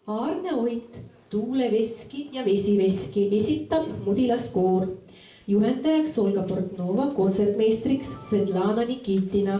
Aarne Oit, Tuuleveski ja Vesiveski esitab Mudilaskoor. Juhendajaks Olga Portnova, kontsertmeistriks Svetlana Nikitina.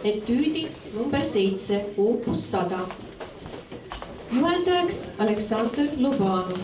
Etüüdi number 7, opus 100. Juhendajaks Aleksandr Lobanov.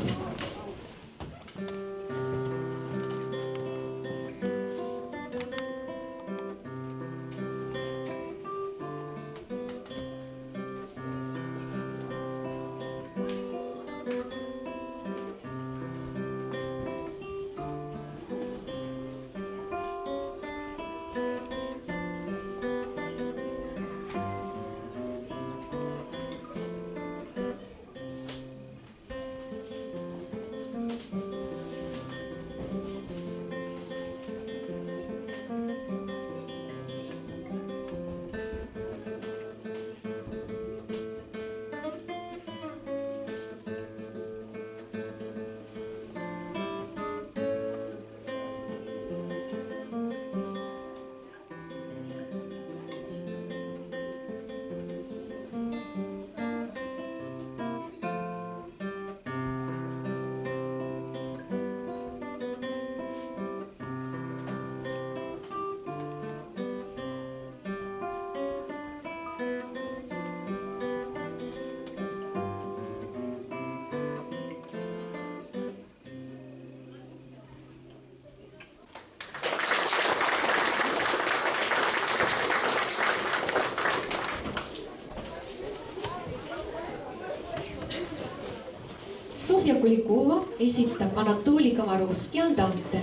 Sofia Kulikova esitab Anatoli Komarovski Andante.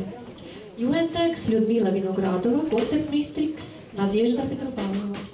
Juhendajaks Ljudmila Vinogradova, kontsertmeistriks Nadježda Petropavlova.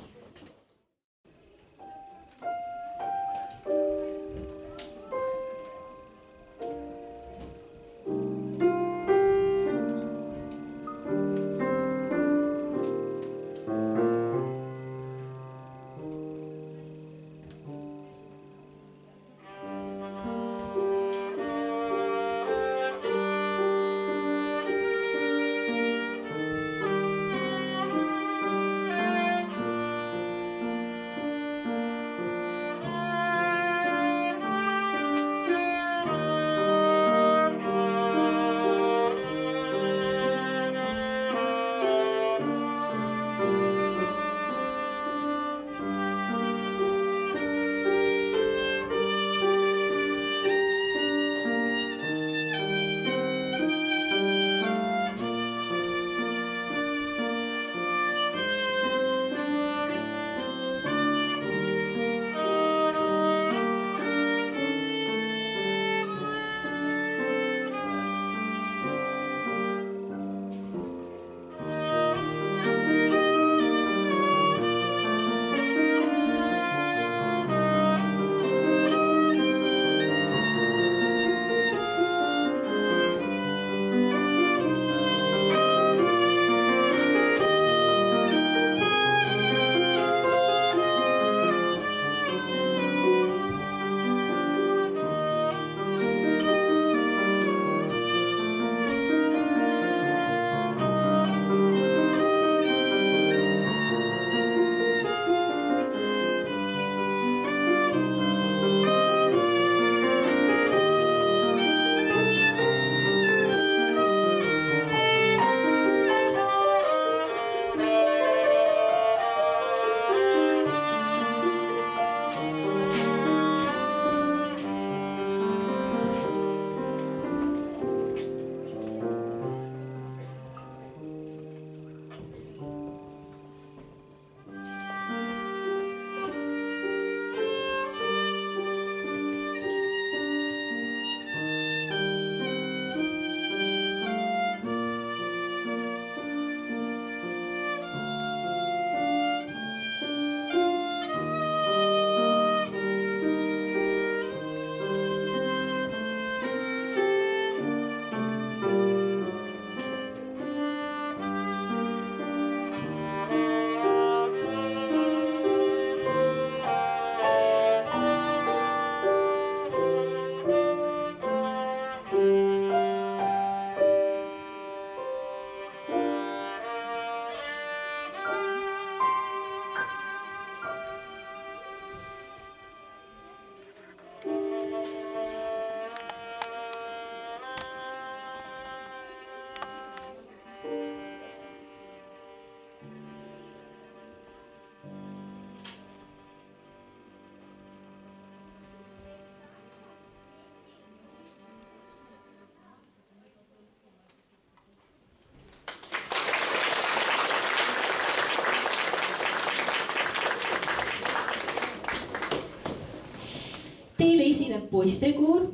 poistekoor,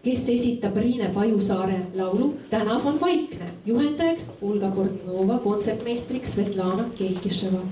kes esitab Riine Pajusaare laulu Tänav on vaikne, juhendajaks Olga Portnova, kontsertmeistriks Svetlana Keikisheva.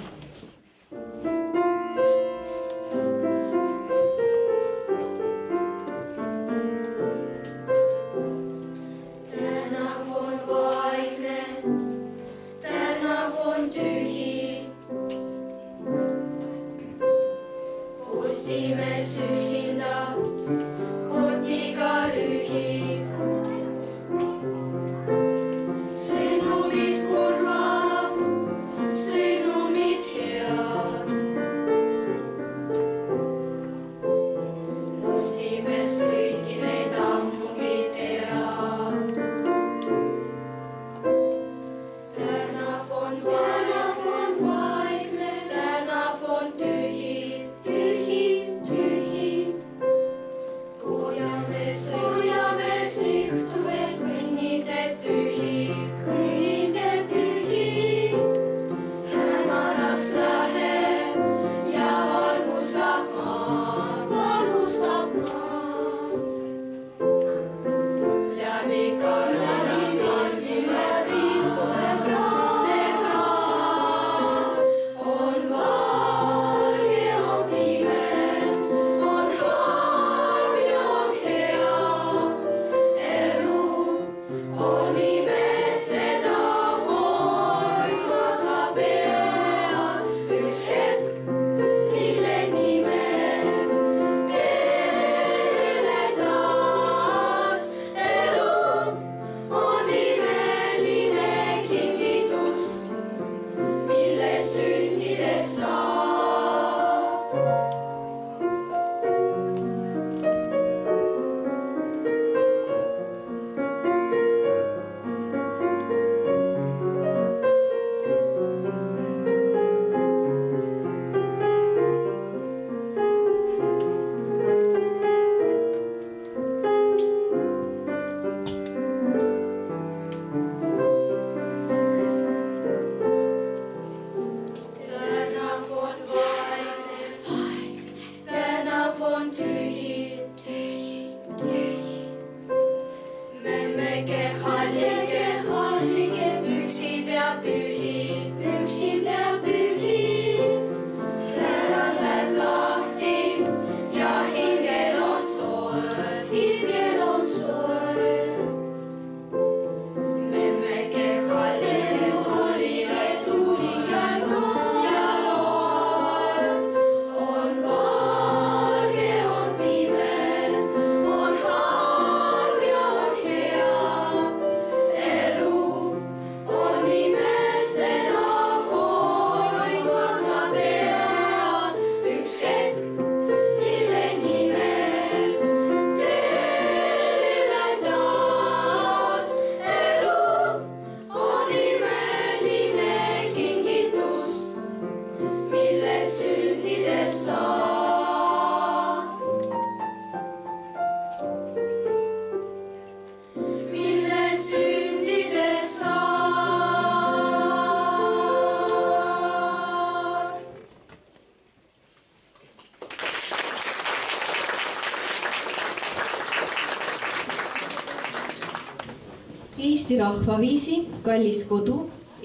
Eesti rahvaviisi Kallis kodu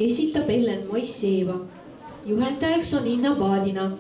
esitab Ellen Moisseeva. Juhendajaks on Inna Paadina.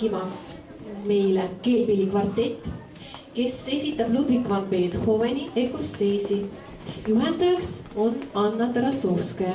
mängima meile keelpillikvartett, kes esitab Ludwig van Beethoveni Ekosseesi. Juhendajaks on Anna Tarasovskaja.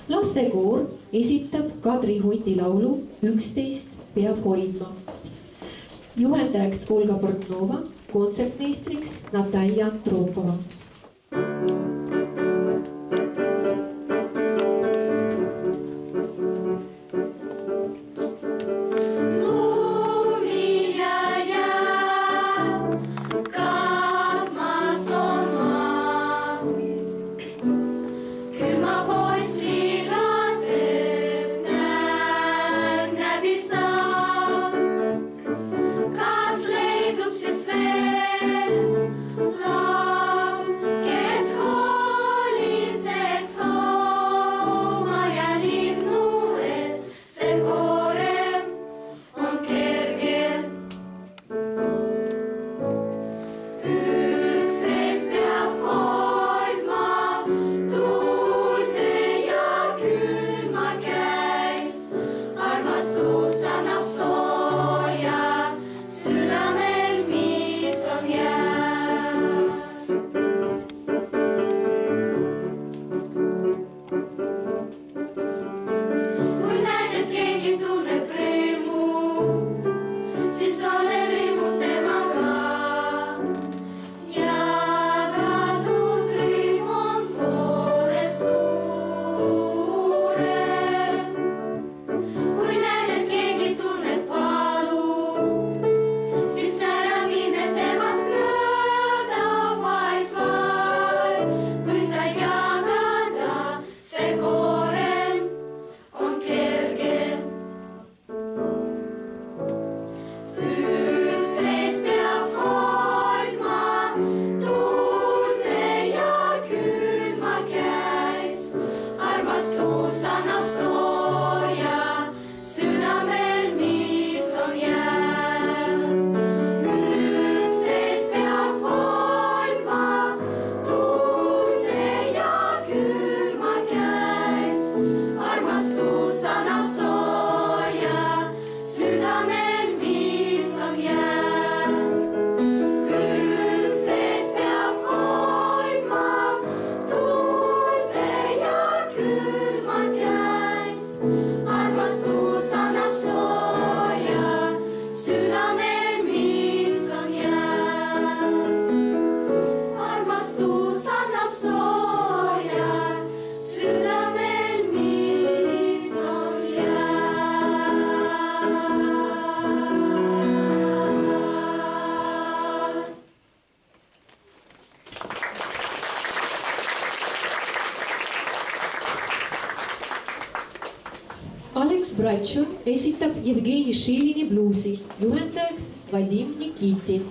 Lastekoor esitab Kadri Huti laulu 11 peab hoidma. Juhendajaks Olga Portnova, kontsertmeistriks Natalja Tropova. Kas leidub siis veel laps? Ovatšon esitab Jevgeni Šilini bluusi, juhendajaks Vadim Nikitin.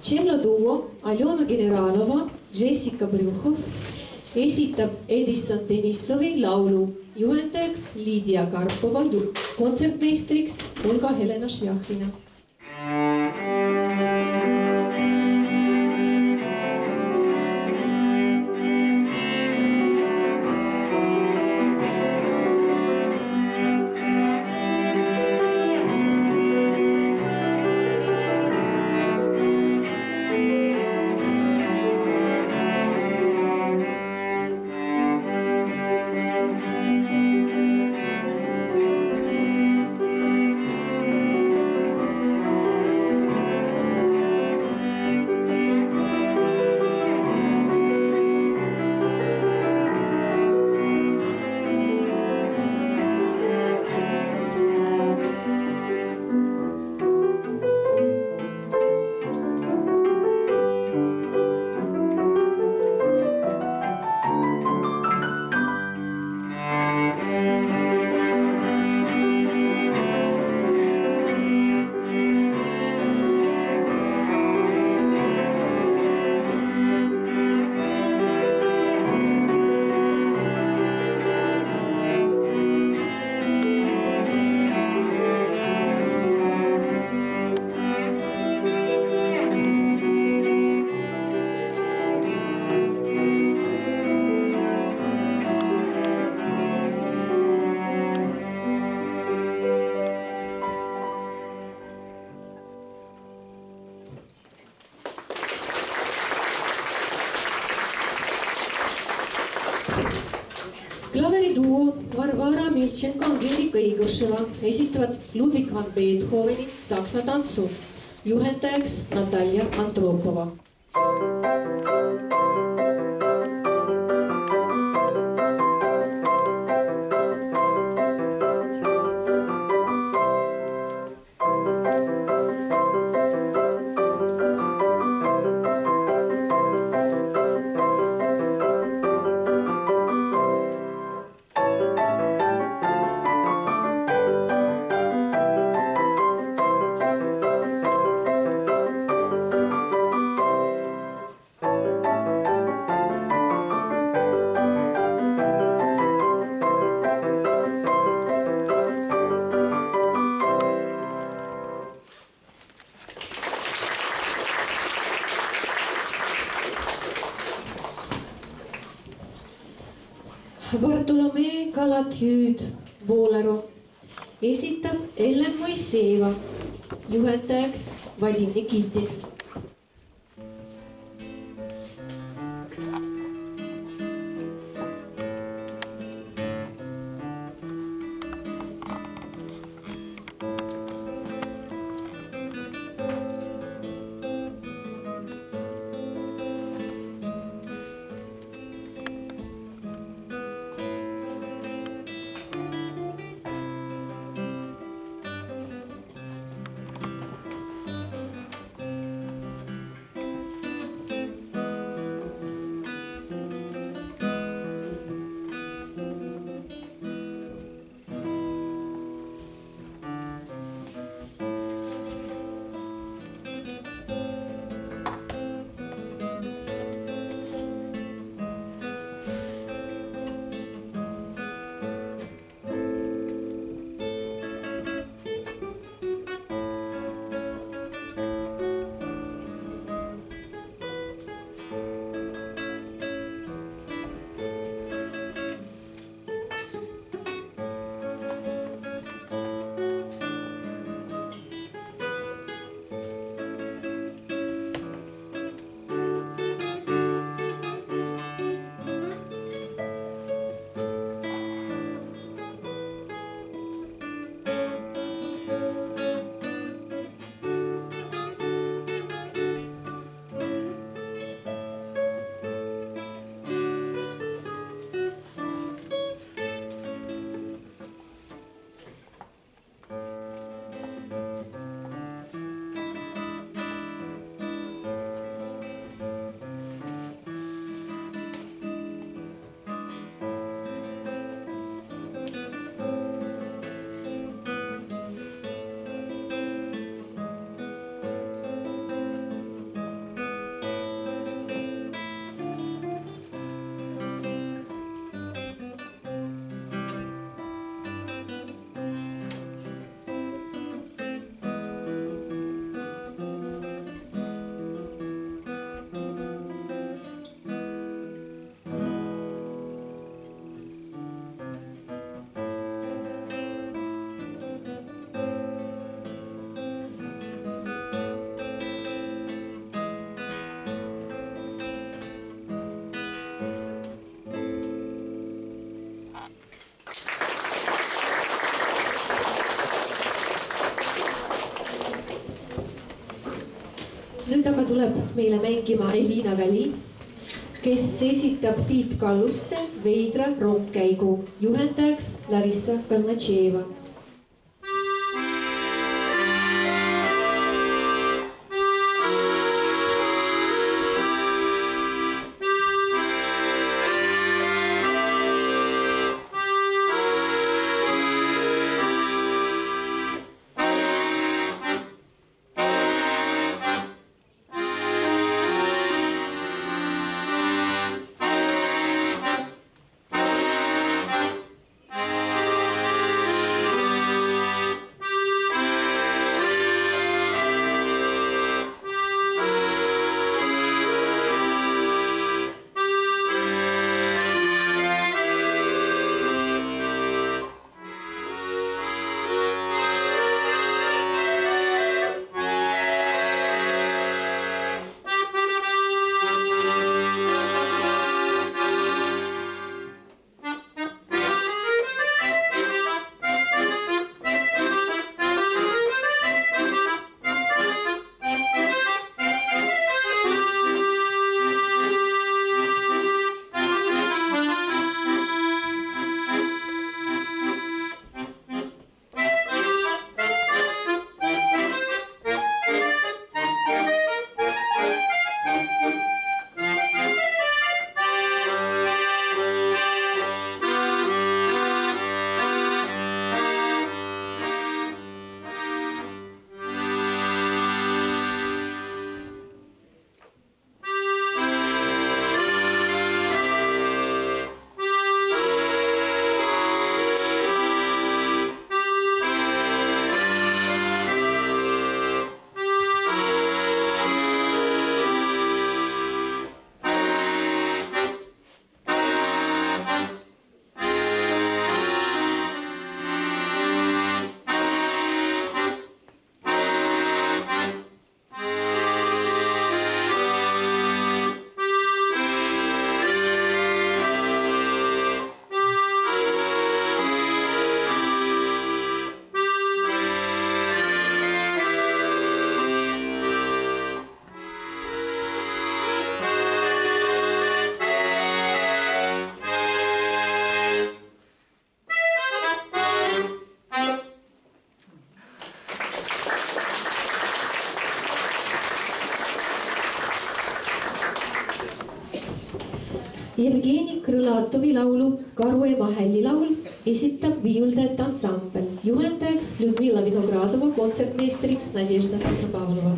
Tšelloduo Aljona Generalova, Jessica Brjuhov esitab Edison Denissovi laulu, juhendajaks Lidia Karpova, kontsertmeistriks Olga Helena Šljahvina. Klaveriduo Varvara Miltšenko, Angelika Igoševa esitavad Ludwig van Beethoveni Saksa tantsu, juhendajaks Natalja Andropova. Bartolomee Galatjüüd Boolero esitab Ellen Moisseeva, juhendajaks Vadim Nikitin. nüüd aga tuleb meile mängima Elina Väli, kes esitab Tiit Kalluste Veidra rongkäigu, juhendajaks Larissa Kaznatšeeva. Jevgeni Krõlatovi laulu Karuema hällilaul esitab viiuldajate ansambel, juhendajaks Ljudmila Vinogradova, kontsertmeistriks Nadezhda Petropavlova.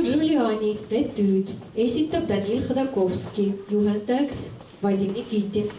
Giuliani etüüd esitab Danil Khodakovski, juhendajaks Vadim Nikitin.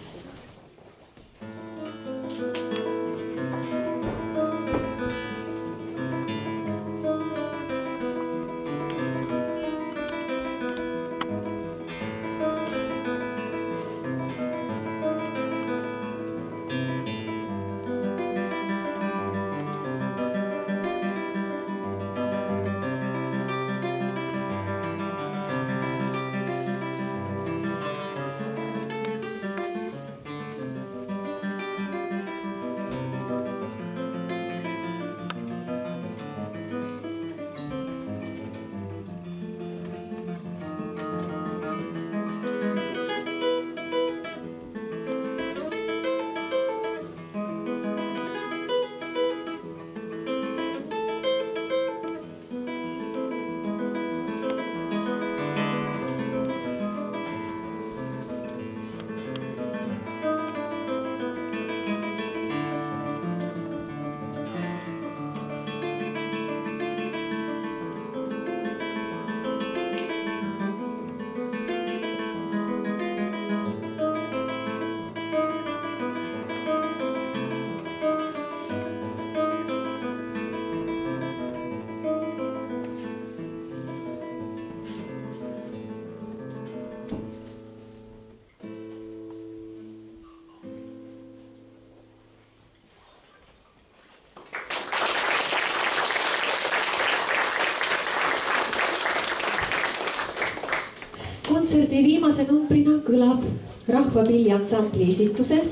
Kontserdi viimase numbrina kõlab rahvapilliansambli esituses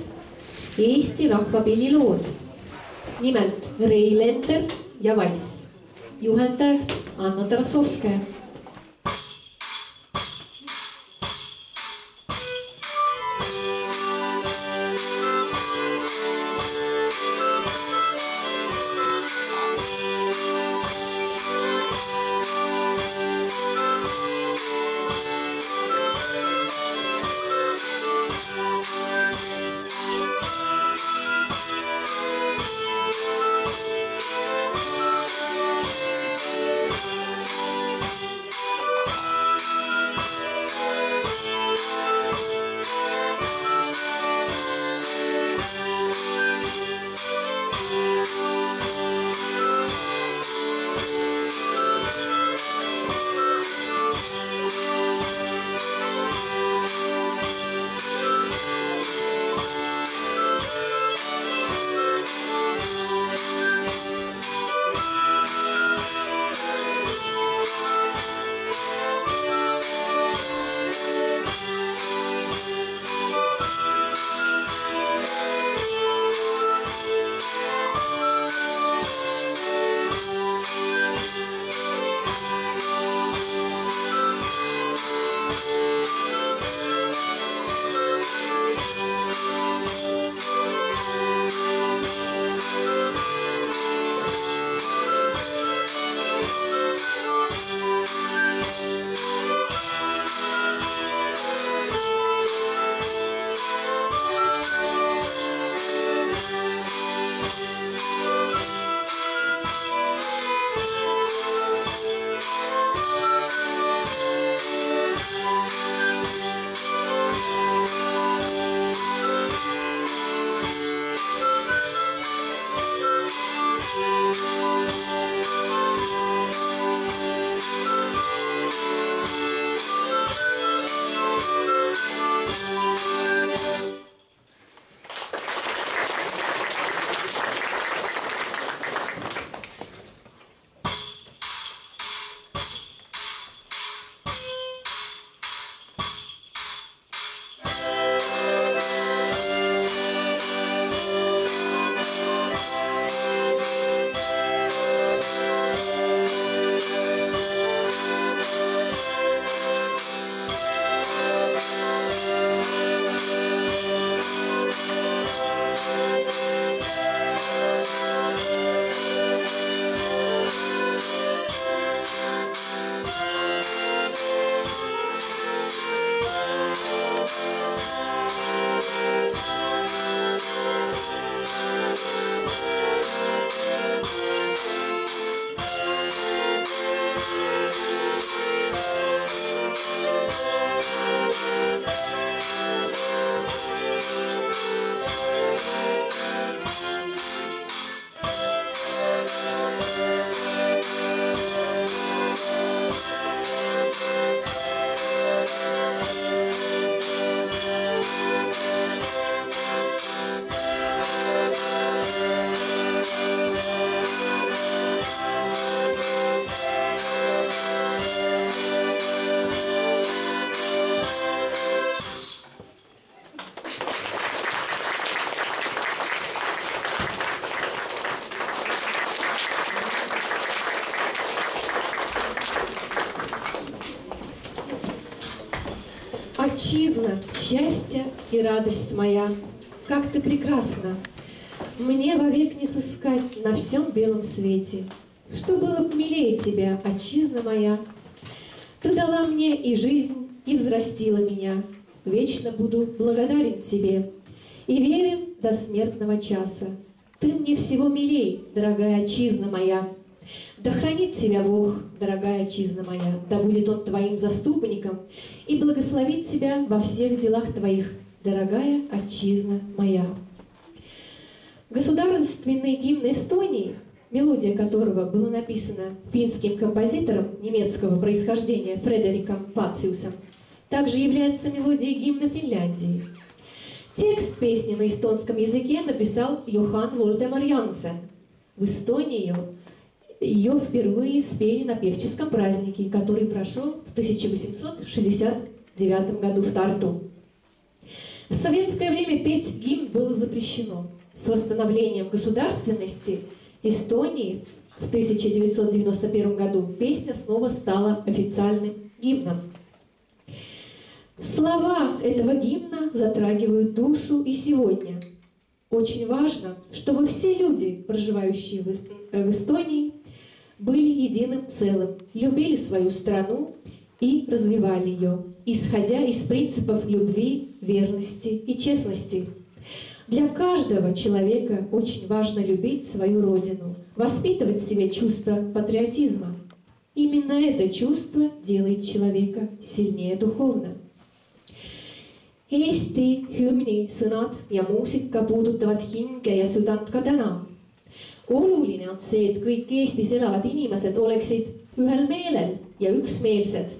Eesti rahvapillilood. Nimelt Reilender ja Valss. Juhendajaks Anna Tarasovskaja. Отчизна, счастье и радость моя, как ты прекрасна! Мне вовек не сыскать на всем белом свете, что было б милее тебя, отчизна моя. Ты дала мне и жизнь, и взрастила меня, вечно буду благодарен тебе и верен до смертного часа. Ты мне всего милей, дорогая отчизна моя. Да хранит тебя Бог, дорогая отчизна моя, да будет Он твоим заступником и благословит тебя во всех делах твоих, дорогая отчизна моя. Государственный гимн Эстонии, мелодия которого была написана финским композитором немецкого происхождения Фредериком Пациусом, также является мелодией гимна Финляндии. Текст песни на эстонском языке написал Йохан Волдемар Янсен. В Эстонии ее впервые спели на певческом празднике, который прошел в 1869 году в Тарту. В советское время петь гимн было запрещено. С восстановлением государственности Эстонии в 1991 году песня снова стала официальным гимном. Слова этого гимна затрагивают душу и сегодня. Очень важно, чтобы все люди, проживающие в Эстонии, были единым целым, любили свою страну и развивали ее, исходя из принципов любви, верности и честности. Для каждого человека очень важно любить свою родину, воспитывать в себе чувство патриотизма. Именно это чувство делает человека сильнее духовно. Eesti hümni sõnad ja muusika puudutavad hinge ja südant ka täna. Oluline on see, et kõik Eestis elavad inimesed oleksid ühel meelel ja üksmeelsed,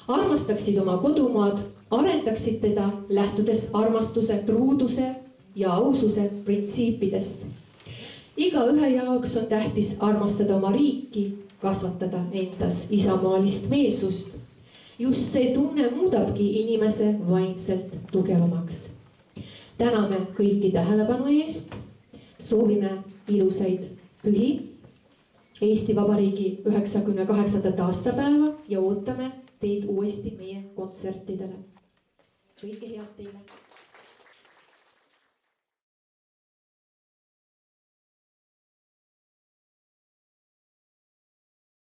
armastaksid oma kodumaad, arendaksid teda lähtudes armastuse, truuduse ja aususe printsiipidest. Igaühe jaoks on tähtis armastada oma riiki, kasvatada endas isamaalist meelsust. Just see tunne muudabki inimese vaimselt tugevamaks. Täname kõiki tähelepanu eest, soovime ilusaid pühi, Eesti Vabariigi 98. aastapäeva ja ootame teid uuesti meie kontsertidele. Kõike head teile!